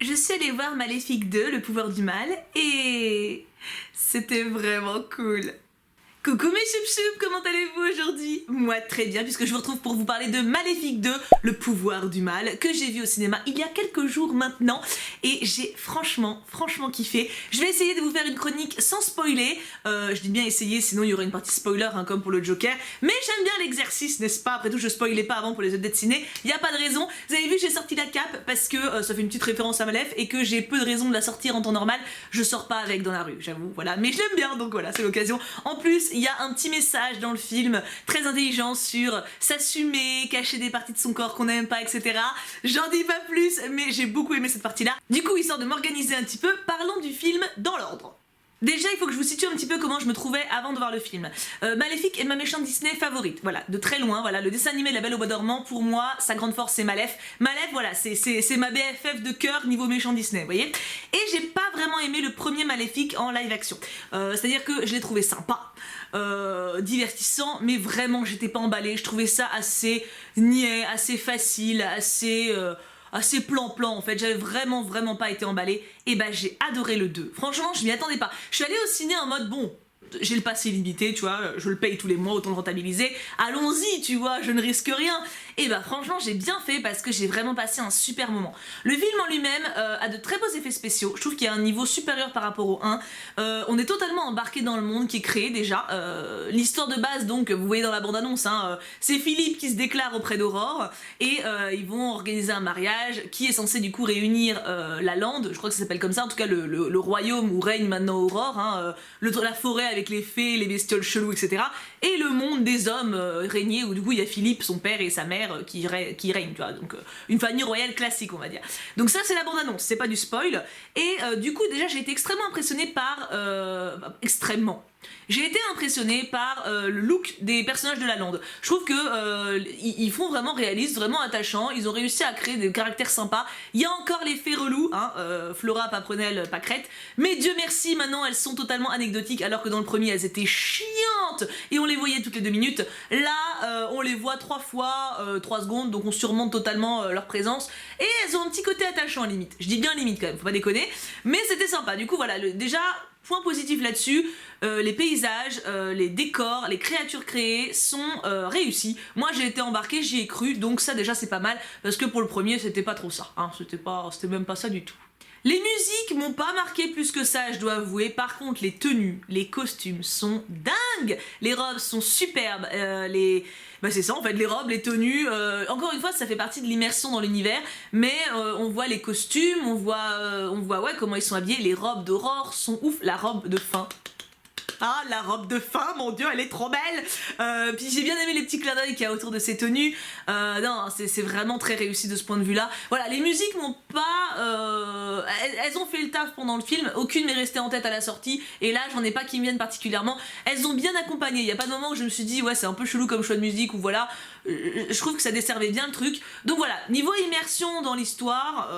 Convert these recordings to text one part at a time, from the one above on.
je suis allée voir Maléfique 2, le pouvoir du mal, et c'était vraiment cool. Coucou mes choup-choup, comment allez-vous aujourd'hui? Moi très bien, puisque je vous retrouve pour vous parler de Maléfique 2, le pouvoir du mal, que j'ai vu au cinéma il y a quelques jours maintenant, et j'ai franchement kiffé. Je vais essayer de vous faire une chronique sans spoiler, je dis bien essayer, sinon il y aurait une partie spoiler, hein, comme pour le Joker, mais j'aime bien l'exercice, n'est-ce pas? Après tout, je spoilais pas avant pour les updates de ciné, il n'y a pas de raison. Vous avez vu, j'ai sorti la cape, parce que ça fait une petite référence à Malef, et que j'ai peu de raison de la sortir en temps normal, je sors pas avec dans la rue, j'avoue, voilà, mais je l'aime bien, donc voilà, c'est l'occasion. En plus, il y a un petit message dans le film très intelligent sur s'assumer, cacher des parties de son corps qu'on n'aime pas, etc. J'en dis pas plus, mais j'ai beaucoup aimé cette partie-là. Du coup, histoire de m'organiser un petit peu, parlons du film dans l'ordre. Déjà, il faut que je vous situe un petit peu comment je me trouvais avant de voir le film. Maléfique est ma méchante Disney favorite, voilà, de très loin, voilà, le dessin animé La Belle au Bois dormant, pour moi, sa grande force c'est Malef. Malef, voilà, c'est ma BFF de cœur niveau méchant Disney, vous voyez. Et j'ai pas vraiment aimé le premier Maléfique en live action. C'est-à-dire que je l'ai trouvé sympa, divertissant, mais vraiment j'étais pas emballée, je trouvais ça assez niais, assez facile, assez plan-plan en fait, j'avais vraiment pas été emballée, et bah j'ai adoré le 2, franchement je m'y attendais pas. Je suis allée au ciné en mode bon, j'ai le pass illimité, tu vois, je le paye tous les mois, autant le rentabiliser, allons-y, tu vois, je ne risque rien. Et bah franchement j'ai bien fait parce que j'ai vraiment passé un super moment. Le film en lui-même a de très beaux effets spéciaux, je trouve qu'il y a un niveau supérieur par rapport au 1. On est totalement embarqué dans le monde qui est créé déjà. L'histoire de base donc, vous voyez dans la bande-annonce, hein, c'est Philippe qui se déclare auprès d'Aurore et ils vont organiser un mariage qui est censé du coup réunir la lande, je crois que ça s'appelle comme ça, en tout cas le royaume où règne maintenant Aurore, hein, la forêt avec les fées, les bestioles cheloues, etc. Et le monde des hommes régné où du coup il y a Philippe, son père et sa mère qui règnent, tu vois, donc une famille royale classique on va dire. Donc ça c'est la bande-annonce, c'est pas du spoil, et du coup déjà j'ai été extrêmement impressionnée par... J'ai été impressionnée par le look des personnages de la lande. Je trouve que ils font vraiment réaliste, vraiment attachant, ils ont réussi à créer des caractères sympas. Il y a encore les fées relous, hein, Flora, Paprenelle, Pâquerette, mais Dieu merci, maintenant elles sont totalement anecdotiques, alors que dans le premier elles étaient chiantes et on les voyait toutes les 2 minutes. Là on les voit 3 fois 3 secondes, donc on surmonte totalement leur présence, et elles ont un petit côté attachant limite. Je dis bien limite quand même, faut pas déconner, mais c'était sympa. Du coup voilà, déjà... Point positif là-dessus, les paysages, les décors, les créatures créées sont réussis. Moi j'ai été embarquée, j'y ai cru, donc ça déjà c'est pas mal, parce que pour le premier c'était pas trop ça, hein, c'était même pas ça du tout. Les musiques m'ont pas marqué plus que ça, je dois avouer. Par contre, les tenues, les costumes sont dingues. Les robes sont superbes. Bah c'est ça en fait, les robes, les tenues. Encore une fois, ça fait partie de l'immersion dans l'univers. Mais on voit les costumes, on voit ouais, comment ils sont habillés. Les robes d'Aurore sont ouf. La robe de fin. Ah, la robe de fin, mon dieu, elle est trop belle. Puis j'ai bien aimé les petits clins d'œil qu'il y a autour de ces tenues. Non, c'est vraiment très réussi de ce point de vue-là. Voilà, les musiques n'ont pas... elles ont fait le taf pendant le film. Aucune m'est restée en tête à la sortie. Et là, j'en ai pas qui me viennent particulièrement. Elles ont bien accompagné. Il n'y a pas de moment où je me suis dit, ouais, c'est un peu chelou comme choix de musique, ou voilà. Je trouve que ça desservait bien le truc. Donc voilà, niveau immersion dans l'histoire,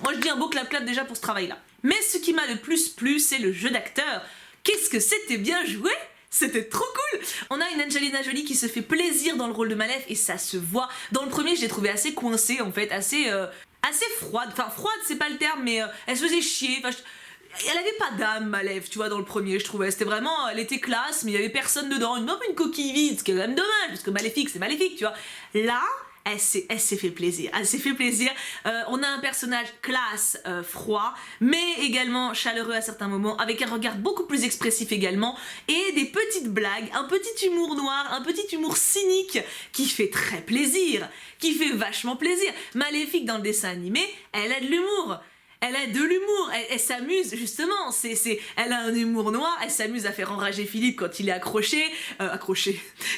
moi je dis un beau clap-clap déjà pour ce travail-là. Mais ce qui m'a le plus plu, c'est le jeu d'acteur. Qu'est-ce que c'était bien joué! C'était trop cool! On a une Angelina Jolie qui se fait plaisir dans le rôle de Malef et ça se voit. Dans le premier, je l'ai trouvée assez coincée en fait, assez froide. Enfin, froide, c'est pas le terme, mais elle se faisait chier. Enfin, elle avait pas d'âme, Malef, tu vois, dans le premier, je trouvais. C'était vraiment, elle était classe, mais il y avait personne dedans. Une coquille vide, ce qui est quand même dommage, parce que Maléfique, c'est Maléfique, tu vois. Là... Elle s'est fait plaisir, on a un personnage classe, froid, mais également chaleureux à certains moments, avec un regard beaucoup plus expressif également, et des petites blagues, un petit humour noir, un petit humour cynique, qui fait très plaisir, qui fait vachement plaisir. Maléfique dans le dessin animé, elle a de l'humour. Elle a de l'humour, elle s'amuse justement, elle a un humour noir, elle s'amuse à faire enrager Philippe quand il est accroché,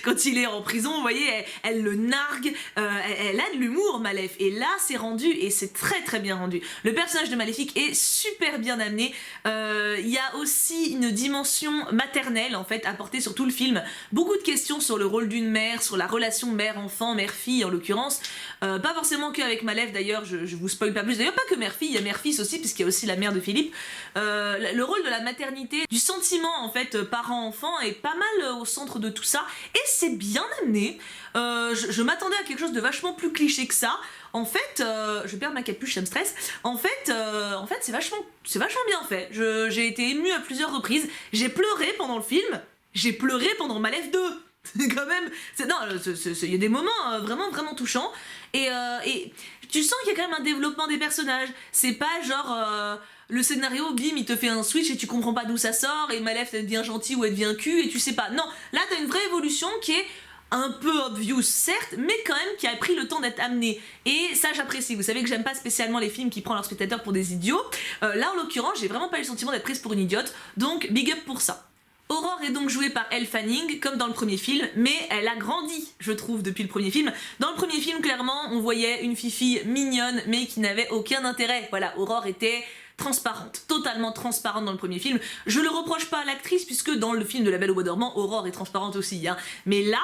quand il est en prison, vous voyez, elle le nargue, elle a de l'humour Malef, et là c'est rendu, et c'est très bien rendu. Le personnage de Maléfique est super bien amené, il y a aussi une dimension maternelle en fait apportée sur tout le film, beaucoup de questions sur le rôle d'une mère, sur la relation mère-enfant, mère-fille en l'occurrence, pas forcément qu'avec Malef d'ailleurs, je vous spoil pas plus, d'ailleurs pas que mère-fille, il y a mère-fille fils aussi, puisqu'il y a aussi la mère de Philippe. Le rôle de la maternité, du sentiment en fait parent-enfant est pas mal au centre de tout ça, et c'est bien amené. Je m'attendais à quelque chose de vachement plus cliché que ça. En fait, je perds ma capuche, ça me stresse. En fait, c'est vachement bien fait. J'ai été émue à plusieurs reprises. J'ai pleuré pendant le film. J'ai pleuré pendant Malef 2. Quand même. Il y a des moments vraiment touchants. Et tu sens qu'il y a quand même un développement des personnages. C'est pas genre le scénario, bim, il te fait un switch et tu comprends pas d'où ça sort. Et Malef, elle devient gentille ou elle devient cul et tu sais pas. Non, là t'as une vraie évolution qui est un peu obvious certes, mais quand même qui a pris le temps d'être amené. Et ça j'apprécie. Vous savez que j'aime pas spécialement les films qui prennent leurs spectateurs pour des idiots. Là en l'occurrence, j'ai vraiment pas eu le sentiment d'être prise pour une idiote. Donc big up pour ça. Aurore est donc jouée par Elle Fanning, comme dans le premier film, mais elle a grandi, je trouve, depuis le premier film. Dans le premier film, clairement, on voyait une fifille mignonne, mais qui n'avait aucun intérêt. Voilà, Aurore était transparente, totalement transparente dans le premier film. Je le reproche pas à l'actrice, puisque dans le film de La Belle au Bois dormant, Aurore est transparente aussi. Hein. Mais là,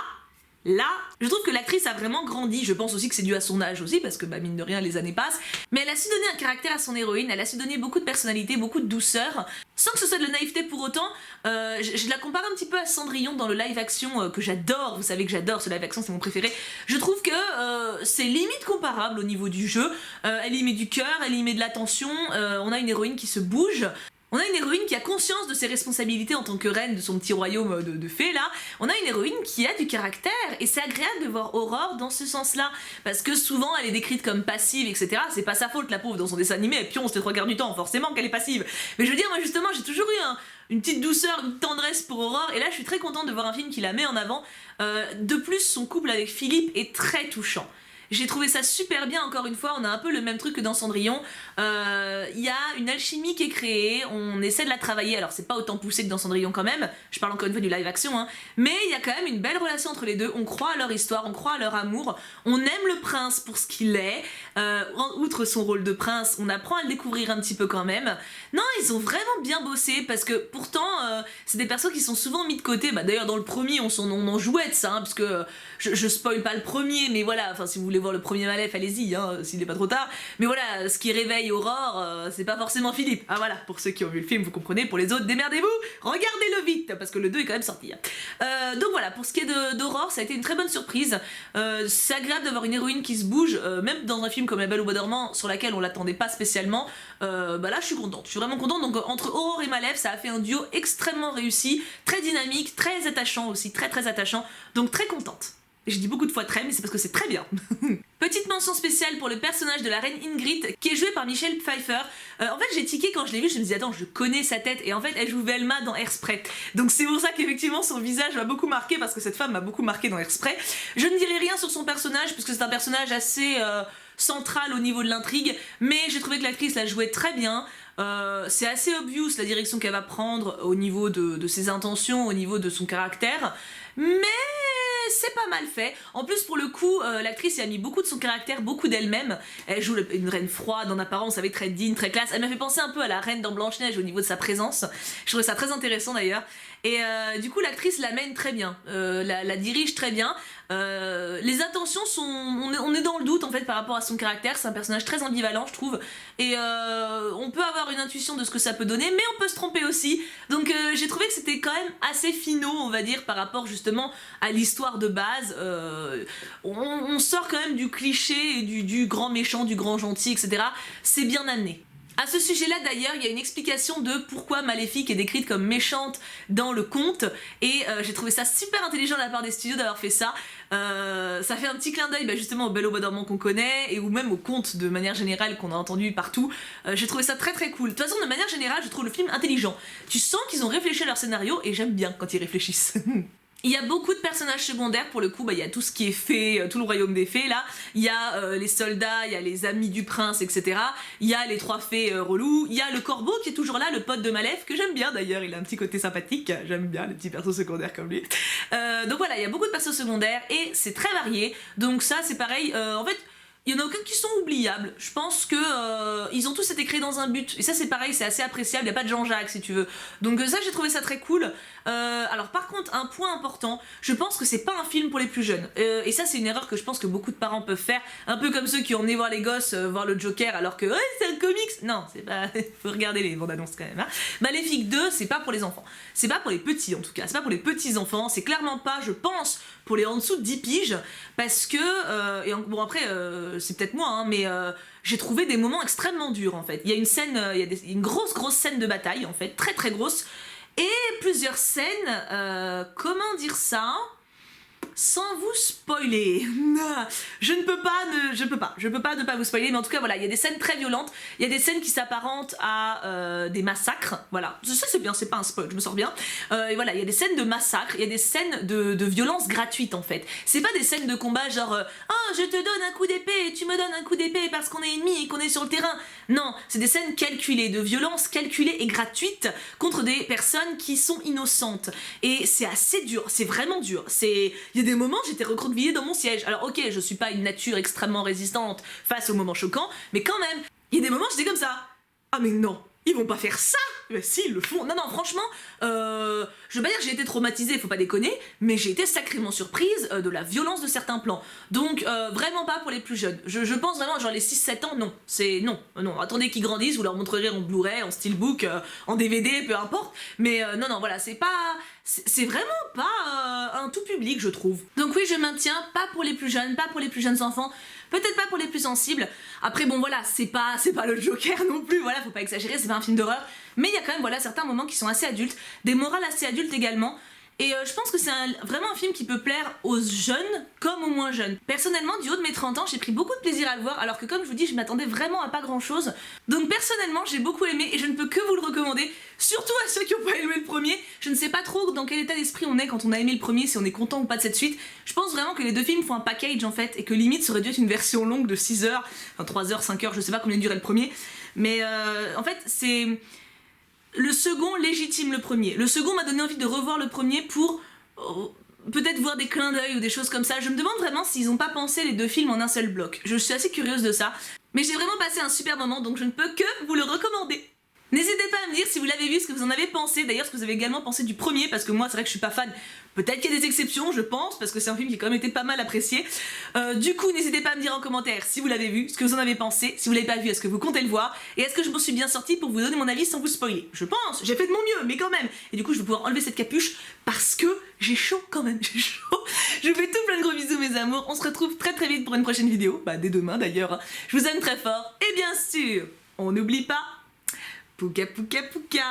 je trouve que l'actrice a vraiment grandi. Je pense aussi que c'est dû à son âge aussi, parce que bah, mine de rien les années passent. Mais elle a su donner un caractère à son héroïne, elle a su donner beaucoup de personnalité, beaucoup de douceur, sans que ce soit de la naïveté pour autant. Je la compare un petit peu à Cendrillon dans le live action que j'adore. Vous savez que j'adore ce live action, c'est mon préféré. Je trouve que c'est limite comparable au niveau du jeu. Elle y met du cœur, elle y met de l'attention. On a une héroïne qui se bouge. On a une héroïne qui a conscience de ses responsabilités en tant que reine de son petit royaume de fées là. On a une héroïne qui a du caractère et c'est agréable de voir Aurore dans ce sens-là parce que souvent elle est décrite comme passive etc. C'est pas sa faute la pauvre dans son dessin animé, et puis on se les trois quarts du temps forcément qu'elle est passive. Mais je veux dire moi justement j'ai toujours eu une petite douceur, une tendresse pour Aurore et là je suis très contente de voir un film qui la met en avant. De plus son couple avec Philippe est très touchant. J'ai trouvé ça super bien, encore une fois, on a un peu le même truc que dans Cendrillon. Il y a une alchimie qui est créée, on essaie de la travailler, alors c'est pas autant poussé que dans Cendrillon quand même, je parle encore une fois du live action, hein, mais il y a quand même une belle relation entre les deux, on croit à leur histoire, on croit à leur amour, on aime le prince pour ce qu'il est, outre son rôle de prince, on apprend à le découvrir un petit peu quand même. Non, ils ont vraiment bien bossé, parce que pourtant, c'est des persos qui sont souvent mis de côté, bah, d'ailleurs dans le premier on en jouait de ça, hein, parce que je spoil pas le premier, mais voilà, enfin si vous voulez voir le premier Malef, allez-y, hein, s'il n'est pas trop tard. Mais voilà, ce qui réveille Aurore, c'est pas forcément Philippe. Ah voilà, pour ceux qui ont vu le film, vous comprenez, pour les autres, démerdez-vous, regardez-le vite, parce que le 2 est quand même sorti. Donc voilà, pour ce qui est d'Aurore, ça a été une très bonne surprise. C'est agréable d'avoir une héroïne qui se bouge, même dans un film comme La Belle au Bois dormant, sur laquelle on l'attendait pas spécialement. Bah là, je suis contente, je suis vraiment contente. Donc entre Aurore et Malef, ça a fait un duo extrêmement réussi, très dynamique, très attachant aussi, très attachant. Donc très contente. Je dis beaucoup de fois très, mais c'est parce que c'est très bien. Petite mention spéciale pour le personnage de la reine Ingrid, qui est joué par Michelle Pfeiffer. En fait, j'ai tiqué quand je l'ai vue, je me disais, attends, je connais sa tête, et en fait, elle joue Velma dans Hairspray. Donc c'est pour ça qu'effectivement, son visage m'a beaucoup marqué, parce que cette femme m'a beaucoup marqué dans Hairspray. Je ne dirai rien sur son personnage, puisque c'est un personnage assez central au niveau de l'intrigue, mais j'ai trouvé que l'actrice la jouait très bien. C'est assez obvious la direction qu'elle va prendre au niveau de ses intentions, au niveau de son caractère, mais c'est pas mal fait. En plus pour le coup l'actrice y a mis beaucoup de son caractère, beaucoup d'elle-même. Elle joue une reine froide en apparence avec très digne, très classe. Elle m'a fait penser un peu à la reine dans Blanche-Neige au niveau de sa présence. Je trouvais ça très intéressant d'ailleurs. Et du coup l'actrice l'amène très bien, la dirige très bien. Les intentions sont... On est dans le doute en fait par rapport à son caractère. C'est un personnage très ambivalent je trouve. Et on peut avoir une intuition de ce que ça peut donner, mais on peut se tromper aussi. Donc j'ai trouvé que c'était quand même assez finaux on va dire par rapport justement à l'histoire de base. On sort quand même du cliché, du grand méchant, du grand gentil, etc. C'est bien amené. À ce sujet-là d'ailleurs, il y a une explication de pourquoi Maléfique est décrite comme méchante dans le conte, et j'ai trouvé ça super intelligent de la part des studios d'avoir fait ça. Ça fait un petit clin d'œil justement au Belle au Bois dormant qu'on connaît, et ou même au conte de manière générale qu'on a entendu partout. J'ai trouvé ça très cool. De toute façon, de manière générale, je trouve le film intelligent. Tu sens qu'ils ont réfléchi à leur scénario, et j'aime bien quand ils réfléchissent. Il y a beaucoup de personnages secondaires pour le coup, il y a tout ce qui est fée, tout le royaume des fées là, il y a les soldats, il y a les amis du prince, etc. Il y a les trois fées relous, il y a le corbeau qui est toujours là, le pote de Malef, que j'aime bien d'ailleurs, il a un petit côté sympathique, j'aime bien les petits persos secondaires comme lui. Donc voilà, il y a beaucoup de persos secondaires et c'est très varié, donc ça c'est pareil, en fait... il y en a aucun qui sont oubliables. Je pense que ils ont tous été créés dans un but. Et ça c'est pareil, c'est assez appréciable. Il n'y a pas de Jean-Jacques si tu veux. Donc ça j'ai trouvé ça très cool. Alors par contre, un point important, je pense que c'est pas un film pour les plus jeunes. Et ça c'est une erreur que je pense que beaucoup de parents peuvent faire. Un peu comme ceux qui ont emmené voir les gosses voir le Joker alors que c'est un comics. Non, c'est pas... faut regarder les bandes annonces quand même. Hein. Maléfique 2, c'est pas pour les enfants. C'est pas pour les petits en tout cas. C'est pas pour les petits enfants. C'est clairement pas, je pense, pour les en dessous de 10 piges. Parce que... bon après, c'est peut-être moi, hein, mais... j'ai trouvé des moments extrêmement durs en fait. Il y a une scène, il y a une grosse scène de bataille en fait, très très grosse, et plusieurs scènes, comment dire ça, sans vous spoiler. Je ne peux pas ne pas vous spoiler, mais en tout cas voilà, il y a des scènes très violentes, il y a des scènes qui s'apparentent à des massacres, voilà, ça c'est bien, c'est pas un spoil, je me sors bien, et voilà, il y a des scènes de massacres, il y a des scènes de violence gratuite en fait, c'est pas des scènes de combat genre oh je te donne un coup d'épée et tu me donnes un coup d'épée parce qu'on est ennemis et qu'on est sur le terrain, non, c'est des scènes calculées, de violence calculée et gratuite contre des personnes qui sont innocentes, et c'est assez dur, c'est vraiment dur, il y a des moments j'étais recroquevillée dans mon siège. Alors ok, je suis pas une nature extrêmement résistante face aux moments choquants, mais quand même, il y a des moments j'étais comme ça. Ah mais non, ils vont pas faire ça. Mais si, ils le font. Non, franchement, je veux pas dire que j'ai été traumatisée, faut pas déconner, mais j'ai été sacrément surprise de la violence de certains plans. Donc, vraiment pas pour les plus jeunes. Je pense vraiment, genre les 6-7 ans, non. Non, attendez qu'ils grandissent, vous leur montrerez en Blu-ray, en Steelbook, en DVD, peu importe. Mais non, voilà, c'est vraiment pas un tout public, je trouve. Donc oui, je maintiens, pas pour les plus jeunes, pas pour les plus jeunes enfants, peut-être pas pour les plus sensibles. Après, bon voilà, c'est pas le Joker non plus, voilà, faut pas exagérer, c'est pas un film d'horreur. Mais il y a quand même voilà, certains moments qui sont assez adultes, des morales assez adultes également. Et je pense que c'est vraiment un film qui peut plaire aux jeunes comme aux moins jeunes. Personnellement, du haut de mes 30 ans, j'ai pris beaucoup de plaisir à le voir, alors que comme je vous dis, je m'attendais vraiment à pas grand chose. Donc personnellement, j'ai beaucoup aimé et je ne peux que vous le recommander, surtout à ceux qui n'ont pas aimé le premier. Je ne sais pas trop dans quel état d'esprit on est quand on a aimé le premier, si on est content ou pas de cette suite. Je pense vraiment que les deux films font un package en fait, et que limite ça aurait dû être une version longue de 6 heures, enfin 3 heures, 5 heures, je sais pas combien durait le premier. Mais en fait, c'est... Le second légitime le premier. Le second m'a donné envie de revoir le premier pour peut-être voir des clins d'œil ou des choses comme ça. Je me demande vraiment s'ils n'ont pas pensé les deux films en un seul bloc. Je suis assez curieuse de ça. Mais j'ai vraiment passé un super moment, donc je ne peux que vous le recommander. N'hésitez pas à me dire si vous l'avez vu, ce que vous en avez pensé, d'ailleurs ce que vous avez également pensé du premier, parce que moi c'est vrai que je suis pas fan, peut-être qu'il y a des exceptions je pense, parce que c'est un film qui a quand même été pas mal apprécié. Du coup n'hésitez pas à me dire en commentaire si vous l'avez vu, ce que vous en avez pensé, si vous l'avez pas vu, est-ce que vous comptez le voir, et est-ce que je m'en suis bien sortie pour vous donner mon avis sans vous spoiler. Je pense, j'ai fait de mon mieux, mais quand même. Et du coup je vais pouvoir enlever cette capuche, parce que j'ai chaud quand même, j'ai chaud. Je vous fais tout plein de gros bisous mes amours, on se retrouve très très vite pour une prochaine vidéo, bah dès demain d'ailleurs. Je vous aime très fort, et bien sûr, on n'oublie pas... Pouka pouka pouka.